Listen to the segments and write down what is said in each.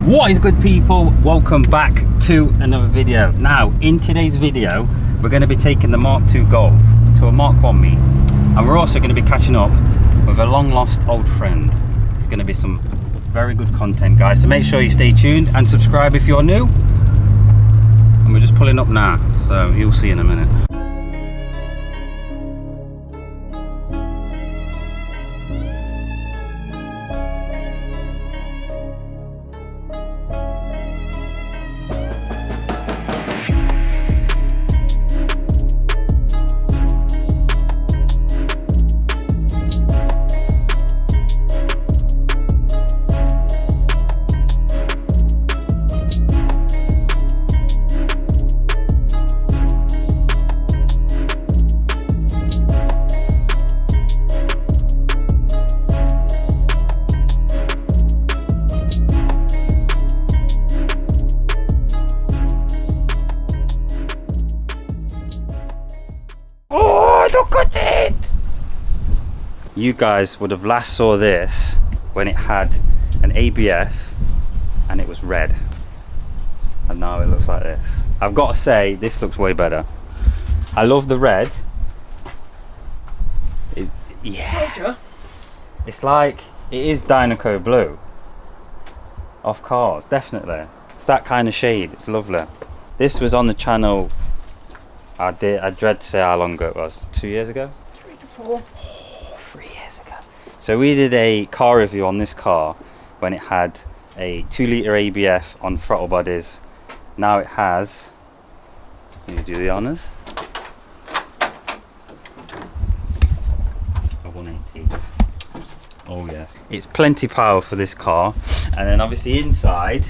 What is good, people? Welcome back to another video. Now in today's video we're going to be taking the Mark II Golf to a Mark 1 meet, and we're also going to be catching up with a long lost old friend. It's going to be some very good content, guys, so make sure you stay tuned and subscribe if you're new. And we're just pulling up now, so you'll see in a minute. Look at it! You guys would have last saw this when it had an ABF and it was red, and now it looks like this. I've got to say, this looks way better. I love the red. Yeah, it's like, it is Dynaco blue off cars, definitely. It's that kind of shade. It's lovely. This was on the channel, I dread to say how long ago it was. 2 years ago? 3 to 4. Oh, 3 years ago. So we did a car review on this car when it had a 2-litre ABF on throttle bodies. Now it has, can you do the honours? A 180. Oh yes. It's plenty power for this car. And then obviously inside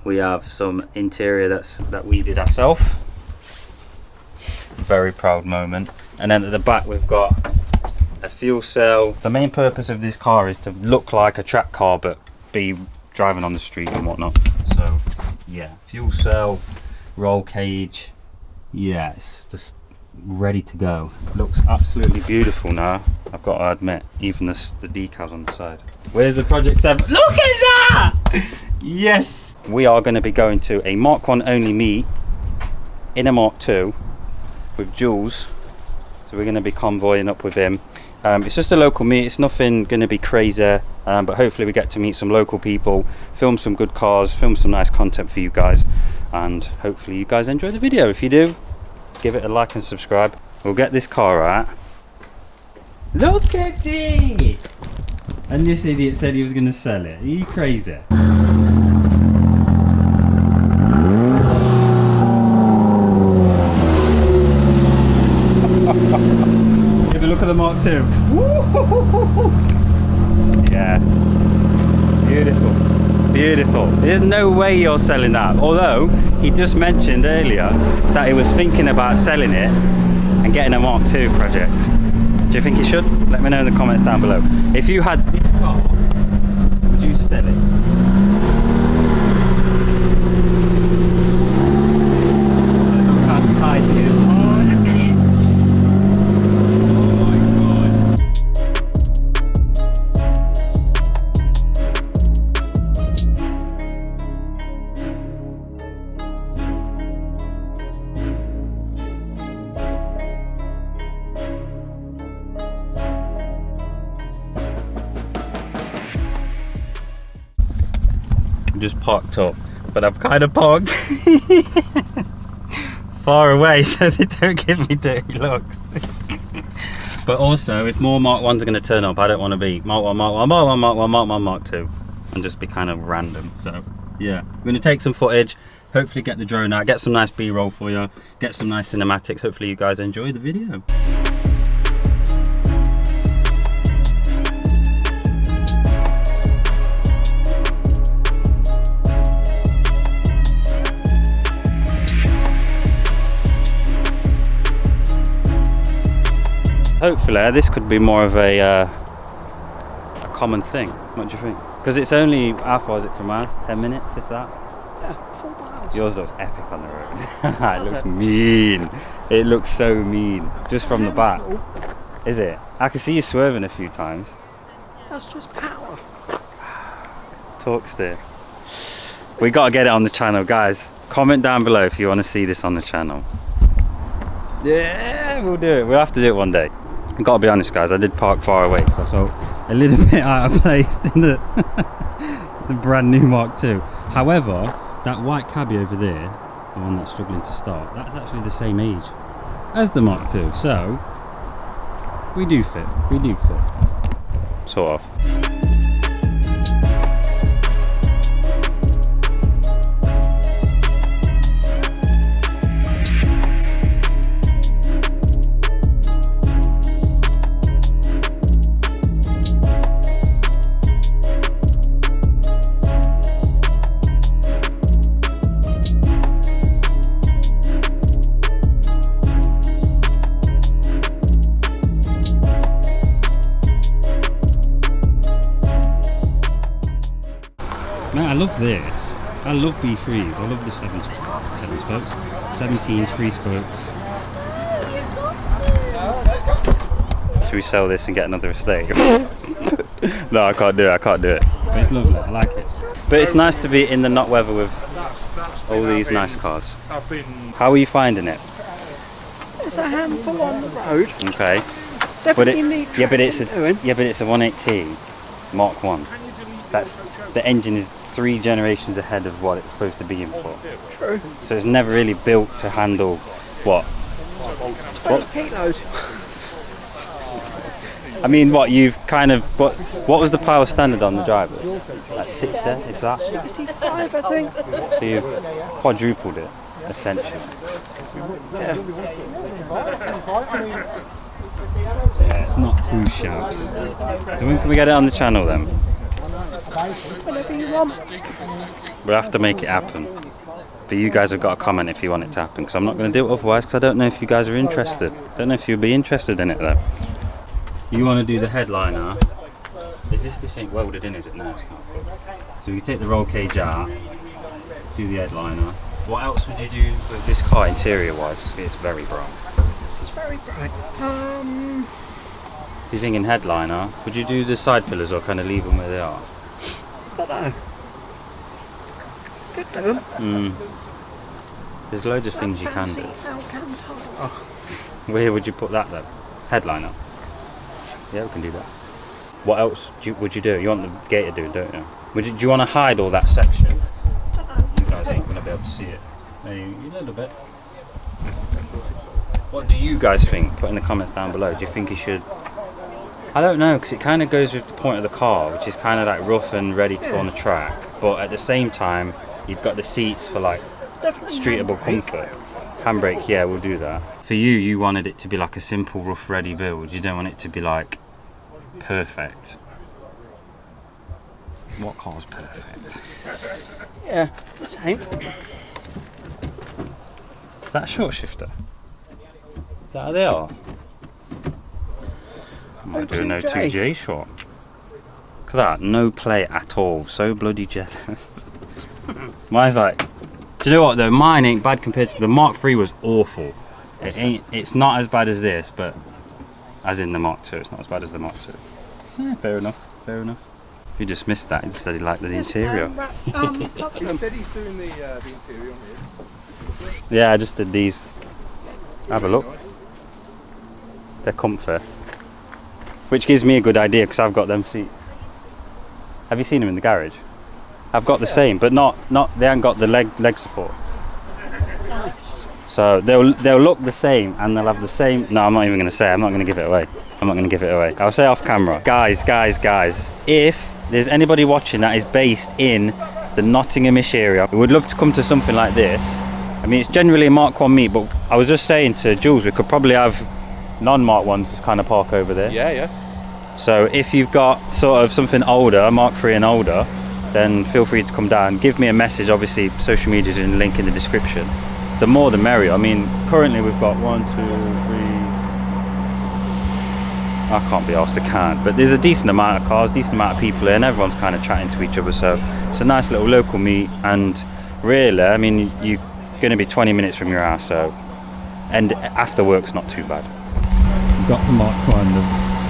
we have some interior that we did ourselves. Very proud moment. And then at the back we've got a fuel cell. The main purpose of this car is to look like a track car but be driving on the street and whatnot. So yeah, fuel cell, roll cage. Yeah, it's just ready to go. Looks absolutely beautiful now, I've got to admit. Even the decals on the side. Where's the Project 7? Look at that! Yes! We are going to be going to a Mark 1 only meet in a Mark 2 with Jules, so we're going to be convoying up with him. It's just a local meet, it's nothing going to be crazy, but hopefully we get to meet some local people, film some good cars, film some nice content for you guys, and hopefully you guys enjoy the video. If you do, give it a like and subscribe. We'll get this car out. Look at it! And this idiot said he was going to sell it. Are you crazy? Give a look at the Mark II. Yeah. Beautiful. Beautiful. There's no way you're selling that. Although, he just mentioned earlier that he was thinking about selling it and getting a Mark II project. Do you think he should? Let me know in the comments down below. If you had this car, would you sell it? Look how tight it is. Just parked up, but I've kind of parked far away so they don't give me dirty looks. But also, if more Mark 1s are going to turn up, I don't want to be Mark 1, Mark 1, Mark 1, Mark 1, Mark 1, Mark 2 and just be kind of random. So yeah, I'm going to take some footage, hopefully get the drone out, get some nice B-roll for you, get some nice cinematics. Hopefully you guys enjoy the video. Hopefully this could be more of a common thing. What do you think? Because it's only, how far is it from us? 10 minutes, if that? Yeah, 4 miles. Yours looks epic on the road. It looks mean. It looks so mean, just from the back. Is it? I can see you swerving a few times. That's just power. torque steer. We got to get it on the channel, guys. Comment down below if you want to see this on the channel. Yeah, we'll do it. We'll have to do it one day. I've got to be honest, guys, I did park far away because I felt a little bit out of place in the, the brand new Mark II. However, that white cabbie over there, the one that's struggling to start, that's actually the same age as the Mark II. So, we do fit. We do fit. Sort of. Man, I love this. I love B3s. I love the seven spokes. 17s, 3 spokes. Should we sell this and get another estate? No, I can't do it. I can't do it. But it's lovely. I like it. But it's nice to be in the not weather with all these nice cars. How are you finding it? It's a handful on the road. Okay. Definitely need yeah, but it's doing. a 180 Mark 1. That's the engine is 3 generations ahead of what it's supposed to be in for. True. So it's never really built to handle what? 20 kilos. I mean, what you've kind of what was the power standard on the drivers? Like 60, if that? 65, I think. So you've quadrupled it, essentially. Yeah. Yeah, it's not cruise shafts. So when can we get it on the channel then? Whatever you want. We'll have to make it happen. But you guys have got to comment if you want it to happen, because I'm not going to do it otherwise, because I don't know if you guys are interested. Don't know if you'll be interested in it though. You want to do the headliner. Is this the same welded in, is it? No, it's not. Good. So we can take the roll cage out, do the headliner. What else would you do with this car interior wise? It's very bright. It's very bright. If you're thinking headliner, would you do the side pillars or kind of leave them where they are? I don't know. Could do them. There's loads of things you can do. Alcantara. Where would you put that though? Headliner. Yeah, we can do that. What else would you do? You want the gator doing, don't you? Do you want to hide all that section? I don't know. You guys aren't going to be able to see it. Maybe a little bit. What do you guys think? Put in the comments down below. Do you think you should? I don't know, because it kind of goes with the point of the car, which is kind of like rough and ready to go on a track, but at the same time you've got the seats for like Definitely streetable comfort. Handbrake, yeah, we'll do that. For you wanted it to be like a simple rough ready build. You don't want it to be like perfect. What car's perfect? Yeah, the same. Is that a short shifter? Is that how they are? I might do an O2J short. Look at that, no play at all. So bloody jealous. Mine's like, do you know what though? Mine ain't bad compared to the Mark III was awful. It's not as bad as this, but as in the Mark II, it's not as bad as the Mark II. Yeah, fair enough, fair enough. You just missed that. You just said he liked the interior. He said he's doing the interior on here. Yeah, I just did these. Have a look. They're comfy. Which gives me a good idea because I've got them seats. Have you seen them in the garage? I've got the same, but not they haven't got the leg support. Nice. So they'll look the same and they'll have the same. No, I'm not even going to say. I'm not going to give it away. I'm not going to give it away. I'll say off camera. Guys. If there's anybody watching that is based in the Nottinghamish area, we would love to come to something like this. I mean, it's generally a Mark 1 meet, but I was just saying to Jules, we could probably have non-Mark 1s just kind of park over there. Yeah. So if you've got sort of something older, Mark 3 and older, then feel free to come down. Give me a message. Obviously, social media is in the link in the description. The more the merrier. I mean, currently we've got 1, 2, 3. I can't be asked to count, but there's a decent amount of cars, decent amount of people here, and everyone's kind of chatting to each other. So it's a nice little local meet, and really, I mean, you're going to be 20 minutes from your house, so and after work's not too bad. We've got the Mark 1,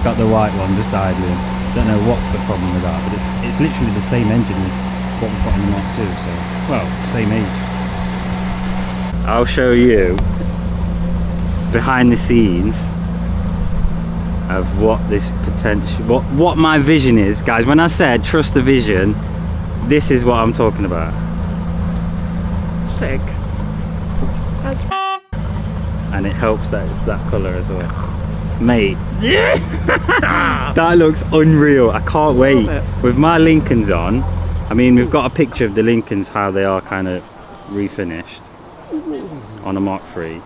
got the white one just idling. Don't know what's the problem with that, but it's literally the same engine as what we've got in the Mark 2, so, well, same age. I'll show you behind the scenes of what this potential, what my vision is, guys. When I said trust the vision, this is what I'm talking about. Sick. That's And it helps that it's that colour as well, mate. That looks unreal. I can't wait. Love it. With my Lincolns on, I mean, we've got a picture of the Lincolns, how they are kind of refinished on a Mark III.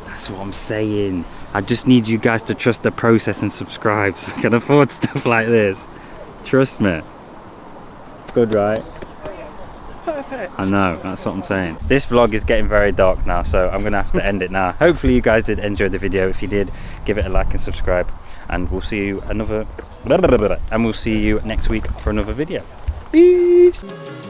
That's what I'm saying. I just need you guys to trust the process and subscribe so I can afford stuff like this. Trust me. Good, right? perfect. I know, that's what I'm saying. This vlog is getting very dark now, so I'm gonna have to end it now. Hopefully you guys did enjoy the video. If you did, give it a like and subscribe, and we'll see you next week for another video. Peace.